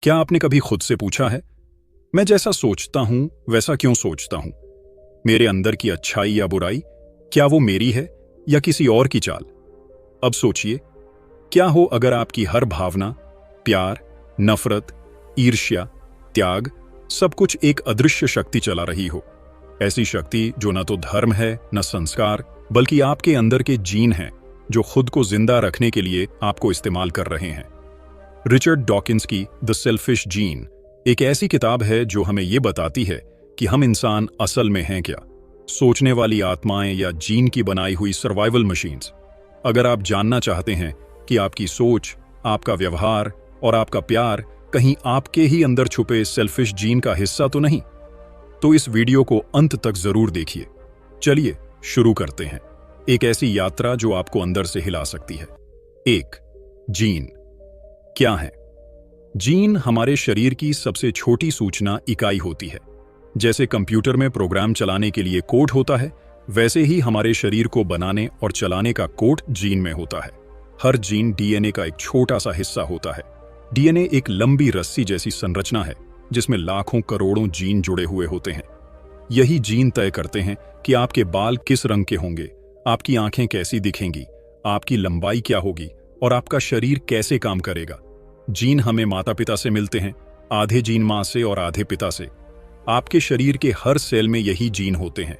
क्या आपने कभी खुद से पूछा है, मैं जैसा सोचता हूं वैसा क्यों सोचता हूं? मेरे अंदर की अच्छाई या बुराई, क्या वो मेरी है या किसी और की चाल? अब सोचिए, क्या हो अगर आपकी हर भावना, प्यार, नफरत, ईर्ष्या, त्याग, सब कुछ एक अदृश्य शक्ति चला रही हो। ऐसी शक्ति जो न तो धर्म है न संस्कार, बल्कि आपके अंदर के जीन हैं, जो खुद को जिंदा रखने के लिए आपको इस्तेमाल कर रहे हैं। रिचर्ड डॉकिंस की द सेल्फिश जीन एक ऐसी किताब है जो हमें यह बताती है कि हम इंसान असल में हैं क्या, सोचने वाली आत्माएं या जीन की बनाई हुई सर्वाइवल मशीन्स। अगर आप जानना चाहते हैं कि आपकी सोच, आपका व्यवहार और आपका प्यार कहीं आपके ही अंदर छुपे सेल्फिश जीन का हिस्सा तो नहीं, तो इस वीडियो को अंत तक जरूर देखिए। चलिए शुरू करते हैं, एक ऐसी यात्रा जो आपको अंदर से हिला सकती है। 1. जीन क्या है? जीन हमारे शरीर की सबसे छोटी सूचना इकाई होती है। जैसे कंप्यूटर में प्रोग्राम चलाने के लिए कोड होता है, वैसे ही हमारे शरीर को बनाने और चलाने का कोड जीन में होता है। हर जीन डीएनए का एक छोटा सा हिस्सा होता है। डीएनए एक लंबी रस्सी जैसी संरचना है जिसमें लाखों करोड़ों जीन जुड़े हुए होते हैं। यही जीन तय करते हैं कि आपके बाल किस रंग के होंगे, आपकी आंखें कैसी दिखेंगी, आपकी लंबाई क्या होगी और आपका शरीर कैसे काम करेगा। जीन हमें माता पिता से मिलते हैं, आधे जीन मां से और आधे पिता से। आपके शरीर के हर सेल में यही जीन होते हैं।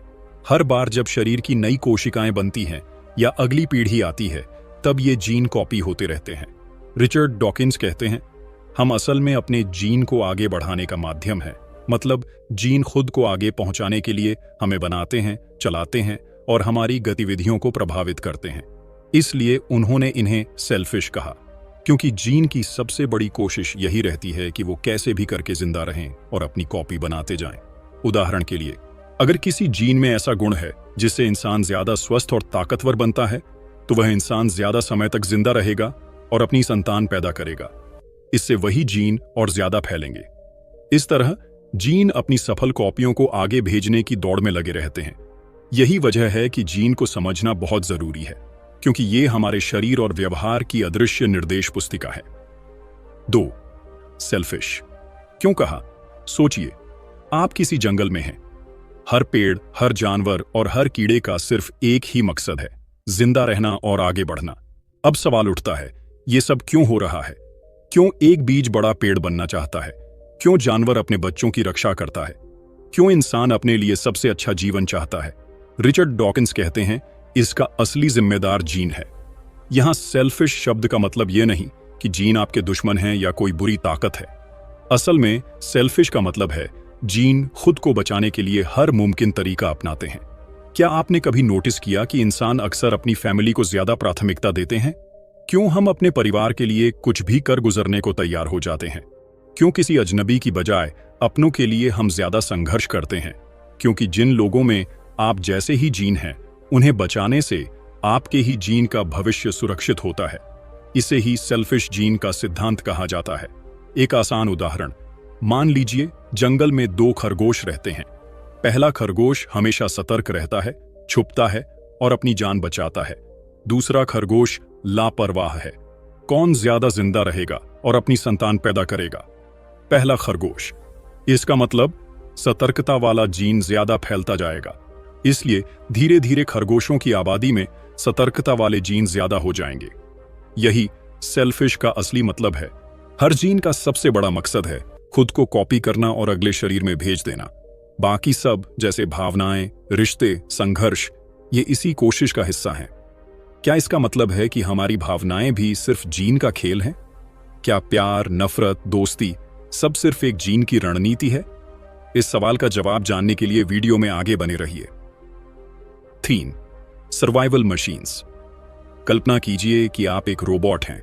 हर बार जब शरीर की नई कोशिकाएं बनती हैं या अगली पीढ़ी आती है, तब ये जीन कॉपी होते रहते हैं। रिचर्ड डॉकिंस कहते हैं, हम असल में अपने जीन को आगे बढ़ाने का माध्यम है। मतलब जीन खुद को आगे पहुंचाने के लिए हमें बनाते हैं, चलाते हैं और हमारी गतिविधियों को प्रभावित करते हैं। इसलिए उन्होंने इन्हें सेल्फिश कहा, क्योंकि जीन की सबसे बड़ी कोशिश यही रहती है कि वो कैसे भी करके जिंदा रहें और अपनी कॉपी बनाते जाएं। उदाहरण के लिए, अगर किसी जीन में ऐसा गुण है जिससे इंसान ज्यादा स्वस्थ और ताकतवर बनता है, तो वह इंसान ज्यादा समय तक जिंदा रहेगा और अपनी संतान पैदा करेगा। इससे वही जीन और ज्यादा फैलेंगे। इस तरह जीन अपनी सफल कॉपियों को आगे भेजने की दौड़ में लगे रहते हैं। यही वजह है कि जीन को समझना बहुत जरूरी है, क्योंकि ये हमारे शरीर और व्यवहार की अदृश्य निर्देश पुस्तिका है। 2. सेल्फिश क्यों कहा? सोचिए, आप किसी जंगल में हैं। हर पेड़, हर जानवर और हर कीड़े का सिर्फ एक ही मकसद है, जिंदा रहना और आगे बढ़ना। अब सवाल उठता है, ये सब क्यों हो रहा है? क्यों एक बीज बड़ा पेड़ बनना चाहता है? क्यों जानवर अपने बच्चों की रक्षा करता है? क्यों इंसान अपने लिए सबसे अच्छा जीवन चाहता है? रिचर्ड डॉकिंस कहते हैं, इसका असली जिम्मेदार जीन है। यहां सेल्फिश शब्द का मतलब यह नहीं कि जीन आपके दुश्मन हैं या कोई बुरी ताकत है। असल में सेल्फिश का मतलब है जीन खुद को बचाने के लिए हर मुमकिन तरीका अपनाते हैं। क्या आपने कभी नोटिस किया कि इंसान अक्सर अपनी फैमिली को ज्यादा प्राथमिकता देते हैं? क्यों हम अपने परिवार के लिए कुछ भी कर गुजरने को तैयार हो जाते हैं? क्यों किसी अजनबी की बजाय अपनों के लिए हम ज्यादा संघर्ष करते हैं? क्योंकि जिन लोगों में आप जैसे ही जीन हैं, उन्हें बचाने से आपके ही जीन का भविष्य सुरक्षित होता है। इसे ही सेल्फिश जीन का सिद्धांत कहा जाता है। एक आसान उदाहरण, मान लीजिए जंगल में 2 खरगोश रहते हैं। पहला खरगोश हमेशा सतर्क रहता है, छुपता है और अपनी जान बचाता है। दूसरा खरगोश लापरवाह है। कौन ज्यादा जिंदा रहेगा और अपनी संतान पैदा करेगा? पहला खरगोश। इसका मतलब सतर्कता वाला जीन ज्यादा फैलता जाएगा, इसलिए धीरे धीरे खरगोशों की आबादी में सतर्कता वाले जीन ज्यादा हो जाएंगे। यही सेल्फिश का असली मतलब है। हर जीन का सबसे बड़ा मकसद है खुद को कॉपी करना और अगले शरीर में भेज देना। बाकी सब, जैसे भावनाएं, रिश्ते, संघर्ष, ये इसी कोशिश का हिस्सा हैं। क्या इसका मतलब है कि हमारी भावनाएं भी सिर्फ जीन का खेल हैं? क्या प्यार, नफरत, दोस्ती सब सिर्फ एक जीन की रणनीति है? इस सवाल का जवाब जानने के लिए वीडियो में आगे बने रहिए। 3. Survival machines. कल्पना कीजिए कि आप एक रोबोट हैं।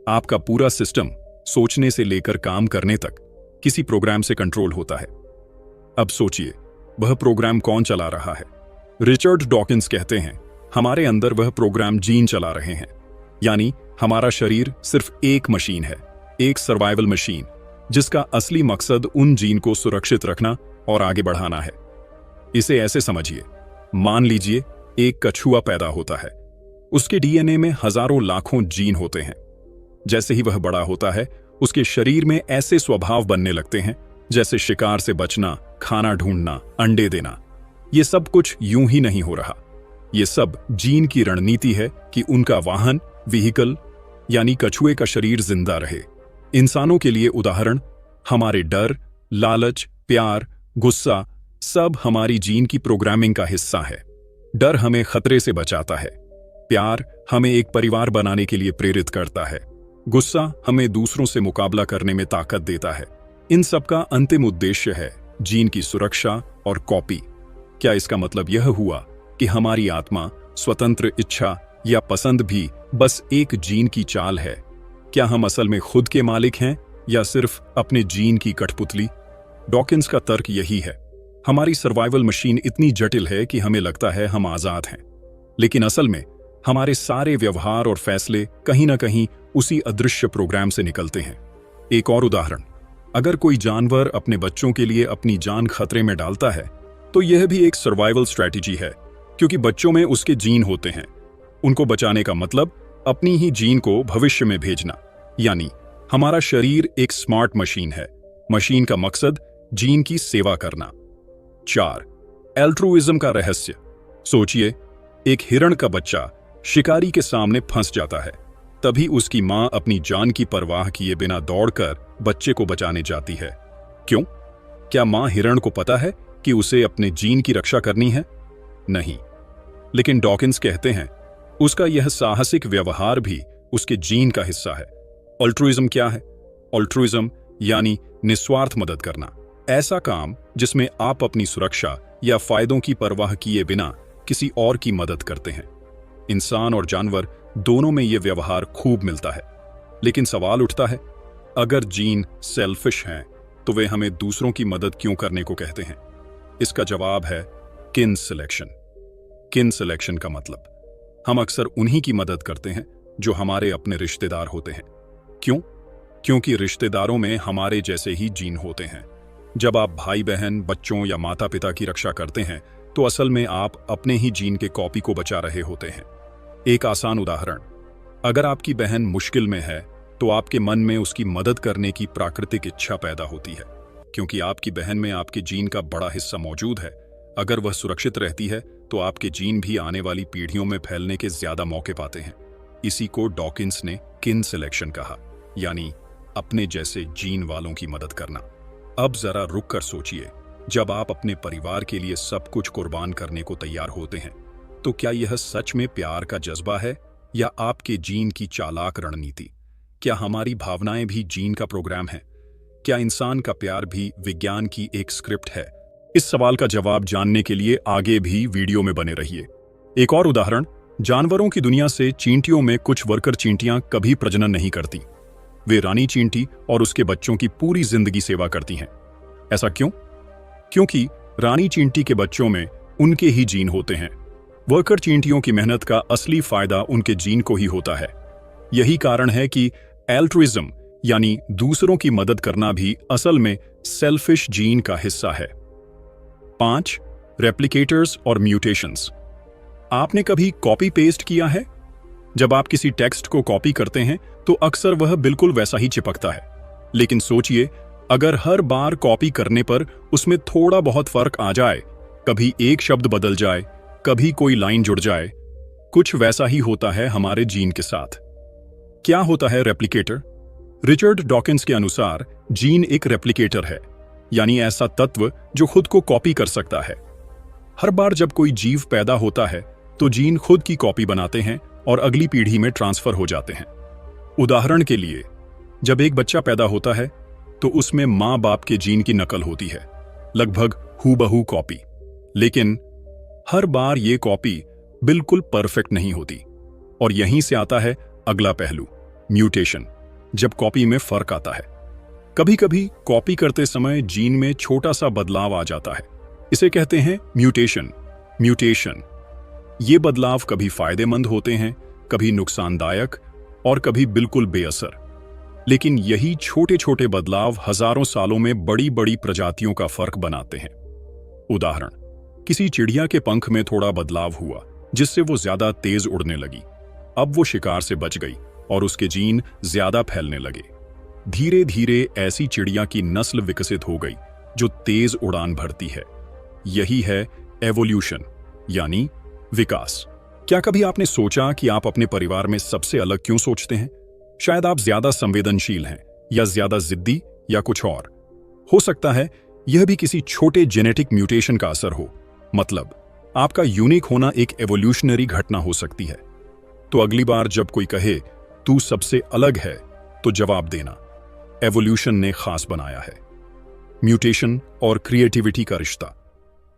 आपका पूरा सिस्टम सोचने से लेकर काम करने तक किसी प्रोग्राम से कंट्रोल होता है। अब सोचिए, वह प्रोग्राम कौन चला रहा है? रिचर्ड डॉकिंस कहते हैं, हमारे अंदर वह प्रोग्राम जीन चला रहे हैं। यानी हमारा शरीर सिर्फ एक मशीन है, एक सर्वाइवल मशीन, जिसका असली मकसद उन जीन को सुरक्षित रखना और आगे बढ़ाना है। इसे ऐसे समझिए, मान लीजिए एक कछुआ पैदा होता है। उसके डीएनए में हजारों लाखों जीन होते हैं। जैसे ही वह बड़ा होता है, उसके शरीर में ऐसे स्वभाव बनने लगते हैं जैसे शिकार से बचना, खाना ढूंढना, अंडे देना। ये सब कुछ यूं ही नहीं हो रहा। ये सब जीन की रणनीति है कि उनका वाहन, व्हीकल यानी कछुए का शरीर जिंदा रहे। इंसानों के लिए उदाहरण, हमारे डर, लालच, प्यार, गुस्सा सब हमारी जीन की प्रोग्रामिंग का हिस्सा है। डर हमें खतरे से बचाता है, प्यार हमें एक परिवार बनाने के लिए प्रेरित करता है, गुस्सा हमें दूसरों से मुकाबला करने में ताकत देता है। इन सब का अंतिम उद्देश्य है जीन की सुरक्षा और कॉपी। क्या इसका मतलब यह हुआ कि हमारी आत्मा, स्वतंत्र इच्छा या पसंद भी बस एक जीन की चाल है? क्या हम असल में खुद के मालिक हैं या सिर्फ अपने जीन की कठपुतली? डॉकिंस का तर्क यही है। हमारी सर्वाइवल मशीन इतनी जटिल है कि हमें लगता है हम आजाद हैं, लेकिन असल में हमारे सारे व्यवहार और फैसले कहीं ना कहीं उसी अदृश्य प्रोग्राम से निकलते हैं। एक और उदाहरण, अगर कोई जानवर अपने बच्चों के लिए अपनी जान खतरे में डालता है तो यह भी एक सर्वाइवल स्ट्रैटेजी है, क्योंकि बच्चों में उसके जीन होते हैं। उनको बचाने का मतलब अपनी ही जीन को भविष्य में भेजना। यानी हमारा शरीर एक स्मार्ट मशीन है, मशीन का मकसद जीन की सेवा करना। 4. एल्ट्रुइज्म का रहस्य। सोचिए, एक हिरण का बच्चा शिकारी के सामने फंस जाता है, तभी उसकी मां अपनी जान की परवाह किए बिना दौड़कर बच्चे को बचाने जाती है। क्यों? क्या मां हिरण को पता है कि उसे अपने जीन की रक्षा करनी है? नहीं। लेकिन डॉकिंस कहते हैं उसका यह साहसिक व्यवहार भी उसके जीन का हिस्सा है। अल्ट्रुइज्म क्या है? अल्ट्रुइज्म यानी निस्वार्थ मदद करना। ऐसा काम जिसमें आप अपनी सुरक्षा या फायदों की परवाह किए बिना किसी और की मदद करते हैं। इंसान और जानवर दोनों में यह व्यवहार खूब मिलता है। लेकिन सवाल उठता है, अगर जीन सेल्फिश हैं तो वे हमें दूसरों की मदद क्यों करने को कहते हैं? इसका जवाब है किन सिलेक्शन। किन सिलेक्शन का मतलब, हम अक्सर उन्हीं की मदद करते हैं जो हमारे अपने रिश्तेदार होते हैं। क्यों? क्योंकि रिश्तेदारों में हमारे जैसे ही जीन होते हैं। जब आप भाई बहन, बच्चों या माता पिता की रक्षा करते हैं तो असल में आप अपने ही जीन के कॉपी को बचा रहे होते हैं। एक आसान उदाहरण, अगर आपकी बहन मुश्किल में है तो आपके मन में उसकी मदद करने की प्राकृतिक इच्छा पैदा होती है, क्योंकि आपकी बहन में आपके जीन का बड़ा हिस्सा मौजूद है। अगर वह सुरक्षित रहती है तो आपके जीन भी आने वाली पीढ़ियों में फैलने के ज्यादा मौके पाते हैं। इसी को डॉकिंस ने किन सिलेक्शन कहा, यानी अपने जैसे जीन वालों की मदद करना। अब जरा रुक कर सोचिए, जब आप अपने परिवार के लिए सब कुछ कुर्बान करने को तैयार होते हैं तो क्या यह सच में प्यार का जज्बा है या आपके जीन की चालाक रणनीति? क्या हमारी भावनाएं भी जीन का प्रोग्राम है? क्या इंसान का प्यार भी विज्ञान की एक स्क्रिप्ट है? इस सवाल का जवाब जानने के लिए आगे भी वीडियो में बने रहिए। एक और उदाहरण, जानवरों की दुनिया से चींटियों में कुछ वर्कर चींटियां कभी प्रजनन नहीं करती। वे रानी चींटी और उसके बच्चों की पूरी जिंदगी सेवा करती हैं। ऐसा क्यों? क्योंकि रानी चींटी के बच्चों में उनके ही जीन होते हैं। वर्कर चींटियों की मेहनत का असली फायदा उनके जीन को ही होता है। यही कारण है कि एल्ट्रुइज्म यानी दूसरों की मदद करना भी असल में सेल्फिश जीन का हिस्सा है। 5. रेप्लिकेटर्स और म्यूटेशंस। आपने कभी कॉपी पेस्ट किया है? जब आप किसी टेक्स्ट को कॉपी करते हैं तो अक्सर वह बिल्कुल वैसा ही चिपकता है। लेकिन सोचिए, अगर हर बार कॉपी करने पर उसमें थोड़ा बहुत फर्क आ जाए, कभी एक शब्द बदल जाए, कभी कोई लाइन जुड़ जाए, कुछ वैसा ही होता है हमारे जीन के साथ। क्या होता है रेप्लिकेटर? रिचर्ड डॉकिंस के अनुसार जीन एक रेप्लिकेटर है, यानी ऐसा तत्व जो खुद को कॉपी कर सकता है। हर बार जब कोई जीव पैदा होता है तो जीन खुद की कॉपी बनाते हैं और अगली पीढ़ी में ट्रांसफर हो जाते हैं। उदाहरण के लिए, जब एक बच्चा पैदा होता है तो उसमें मां बाप के जीन की नकल होती है, लगभग हूबहू कॉपी। लेकिन हर बार ये कॉपी बिल्कुल परफेक्ट नहीं होती, और यहीं से आता है अगला पहलू, म्यूटेशन, जब कॉपी में फर्क आता है। कभी कभी कॉपी करते समय जीन में छोटा सा बदलाव आ जाता है, इसे कहते हैं म्यूटेशन। ये बदलाव कभी फायदेमंद होते हैं, कभी नुकसानदायक और कभी बिल्कुल बेअसर। लेकिन यही छोटे छोटे बदलाव हजारों सालों में बड़ी बड़ी प्रजातियों का फर्क बनाते हैं। उदाहरण, किसी चिड़िया के पंख में थोड़ा बदलाव हुआ जिससे वो ज्यादा तेज उड़ने लगी। अब वो शिकार से बच गई और उसके जीन ज्यादा फैलने लगे। धीरे धीरे ऐसी चिड़िया की नस्ल विकसित हो गई जो तेज उड़ान भरती है। यही है एवोल्यूशन, यानी विकास। क्या कभी आपने सोचा कि आप अपने परिवार में सबसे अलग क्यों सोचते हैं? शायद आप ज्यादा संवेदनशील हैं, या ज्यादा जिद्दी, या कुछ और। हो सकता है यह भी किसी छोटे जेनेटिक म्यूटेशन का असर हो। मतलब, आपका यूनिक होना एक एवोल्यूशनरी घटना हो सकती है। तो अगली बार जब कोई कहे तू सबसे अलग है, तो जवाब देना, एवोल्यूशन ने खास बनाया है। म्यूटेशन और क्रिएटिविटी का रिश्ता।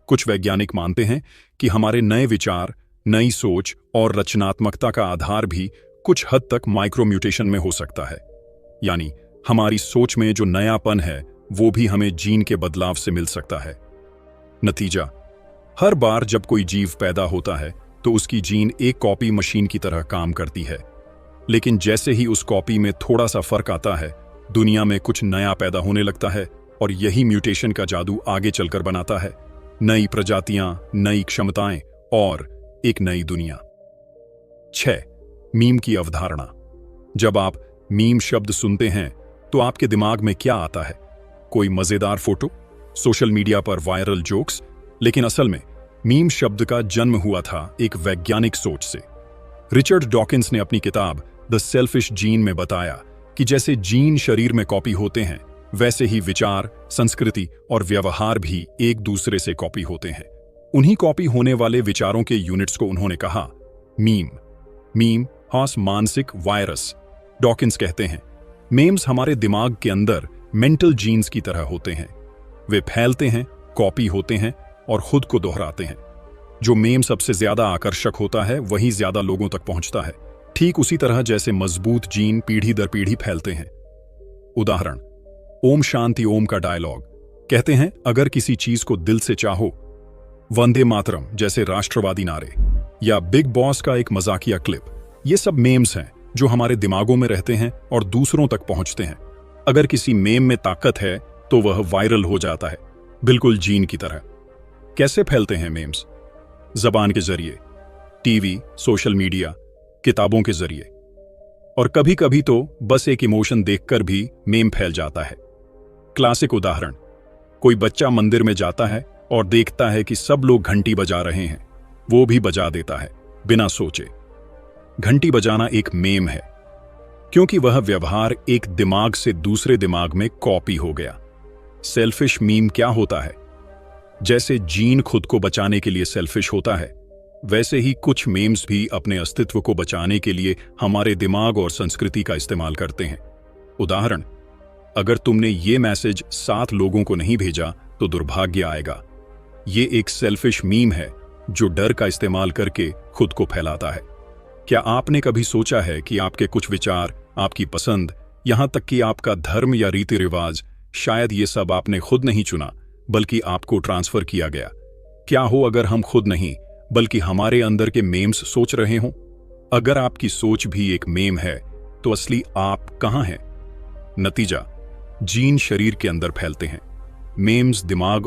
कुछ वैज्ञानिक मानते हैं कि हमारे नए विचार, नई सोच और रचनात्मकता का आधार भी कुछ हद तक माइक्रो म्यूटेशन में हो सकता है। यानी हमारी सोच में जो नयापन है वो भी हमें जीन के बदलाव से मिल सकता है। नतीजा, हर बार जब कोई जीव पैदा होता है तो उसकी जीन एक कॉपी मशीन की तरह काम करती है। लेकिन जैसे ही उस कॉपी में थोड़ा सा फर्क आता है, दुनिया में कुछ नया पैदा होने लगता है, और यही म्यूटेशन का जादू आगे चलकर बनाता है नई प्रजातियां, नई क्षमताएं और एक नई दुनिया। 6. मीम की अवधारणा। जब आप मीम शब्द सुनते हैं तो आपके दिमाग में क्या आता है? कोई मजेदार फोटो, सोशल मीडिया पर वायरल जोक्स? लेकिन असल में मीम शब्द का जन्म हुआ था एक वैज्ञानिक सोच से। रिचर्ड डॉकिंस ने अपनी किताब द सेल्फिश जीन में बताया कि जैसे जीन शरीर में कॉपी होते हैं, वैसे ही विचार, संस्कृति और व्यवहार भी एक दूसरे से कॉपी होते हैं। उन्हीं कॉपी होने वाले विचारों के यूनिट्स को उन्होंने कहा मीम। मीम हास मानसिक वायरस। डॉकिंस कहते हैं मेम्स हमारे दिमाग के अंदर मेंटल जीन्स की तरह होते हैं। वे फैलते हैं, कॉपी होते हैं और खुद को दोहराते हैं। जो मेम सबसे ज्यादा आकर्षक होता है वही ज्यादा लोगों तक पहुंचता है, ठीक उसी तरह जैसे मजबूत जीन पीढ़ी दर पीढ़ी फैलते हैं। उदाहरण, ओम शांति ओम का डायलॉग। कहते हैं अगर किसी चीज को दिल से चाहो, वंदे मातरम जैसे राष्ट्रवादी नारे, या बिग बॉस का एक मजाकिया क्लिप, ये सब मेम्स हैं जो हमारे दिमागों में रहते हैं और दूसरों तक पहुंचते हैं। अगर किसी मेम में ताकत है तो वह वायरल हो जाता है, बिल्कुल जीन की तरह। कैसे फैलते हैं मेम्स? जबान के जरिए, टीवी, सोशल मीडिया, किताबों के जरिए, और कभी कभी तो बस एक इमोशन देखकर भी मेम फैल जाता है। क्लासिक उदाहरण, कोई बच्चा मंदिर में जाता है और देखता है कि सब लोग घंटी बजा रहे हैं, वो भी बजा देता है बिना सोचे। घंटी बजाना एक मेम है, क्योंकि वह व्यवहार एक दिमाग से दूसरे दिमाग में कॉपी हो गया। सेल्फिश मीम क्या होता है? जैसे जीन खुद को बचाने के लिए सेल्फिश होता है, वैसे ही कुछ मेम्स भी अपने अस्तित्व को बचाने के लिए हमारे दिमाग और संस्कृति का इस्तेमाल करते हैं। उदाहरण, अगर तुमने ये मैसेज 7 लोगों को नहीं भेजा तो दुर्भाग्य आएगा। ये एक सेल्फिश मीम है जो डर का इस्तेमाल करके खुद को फैलाता है। क्या आपने कभी सोचा है कि आपके कुछ विचार, आपकी पसंद, यहां तक कि आपका धर्म या रीति रिवाज, शायद ये सब आपने खुद नहीं चुना बल्कि आपको ट्रांसफर किया गया? क्या हो अगर हम खुद नहीं बल्कि हमारे अंदर के मेम्स सोच रहे हों? अगर आपकी सोच भी एक मेम है तो असली आप कहां हैं? नतीजा, जीन शरीर के अंदर फैलते हैं, मेम्स दिमाग